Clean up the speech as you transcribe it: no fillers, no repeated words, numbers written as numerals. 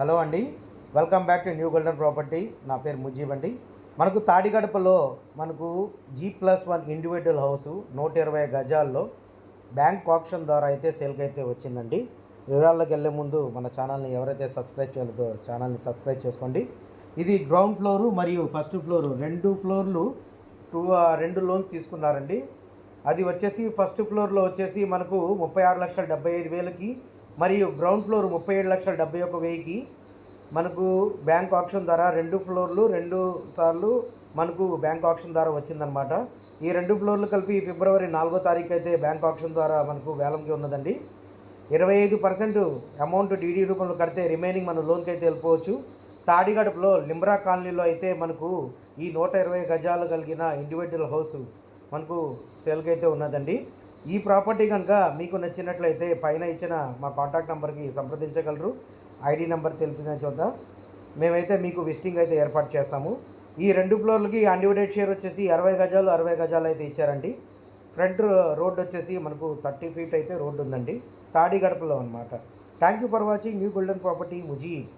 Hello అండి, welcome back to new golden property. నా పేరు ముజీబ్ అండి. మనకు తాడిగడపలో మనకు G+1 ఇండివిజువల్ హౌస్ 120 గజాల్లో బ్యాంక్ ఆప్షన్ ద్వారా అయితే సేల్కి అయితే వచ్చిందండి. వివరాల్లోకి వెళ్ళే ముందు మన ఛానల్ని ఎవరైతే సబ్స్క్రైబ్ చేయలేదో ఛానల్ని సబ్స్క్రైబ్ చేసుకోండి. ఇది గ్రౌండ్ ఫ్లోరు మరియు ఫస్ట్ ఫ్లోరు రెండు ఫ్లోర్లు రెండు లోన్స్ తీసుకున్నారండి. అది వచ్చేసి ఫస్ట్ ఫ్లోర్లో వచ్చేసి మనకు 36,75,000కి మరియు గ్రౌండ్ ఫ్లోర్ 37,71,000కి మనకు బ్యాంక్ ఆప్షన్ ద్వారా రెండు ఫ్లోర్లు రెండు సార్లు మనకు బ్యాంక్ ఆప్షన్ ద్వారా వచ్చిందనమాట. ఈ రెండు ఫ్లోర్లు కలిపి ఫిబ్రవరి 4వ తారీఖు అయితే బ్యాంక్ ఆప్షన్ ద్వారా మనకు వేలంకి ఉన్నదండి. 25% అమౌంట్ డీడీ రూపంలో కడితే రిమైనింగ్ మన లోన్కి అయితే వెళ్ళిపోవచ్చు. తాడిగడపలో లింబ్రా కాలనీలో అయితే మనకు ఈ 120 గజాలు కలిగిన ఇండివిజువల్ హౌస్ మనకు సేల్కి అయితే ఉన్నదండి. ఈ ప్రాపర్టీ కనుక మీకు నచ్చినట్లయితే పైన ఇచ్చిన మా కాంటాక్ట్ నెంబర్కి సంప్రదించగలరు. ఐడి నెంబర్ తెలిపిన చోట మేమైతే మీకు విజిటింగ్ అయితే ఏర్పాటు చేస్తాము. ఈ రెండు ఫ్లోర్లకి అన్డివైడెడ్ షేర్ వచ్చేసి 60 గజాలు అయితే ఇచ్చారండి. ఫ్రంట్ రోడ్ వచ్చేసి మనకు 30 ఫీట్ అయితే రోడ్డు ఉందండి తాడిగడపలో అనమాట. Thank you for watching new golden property Mujeeb.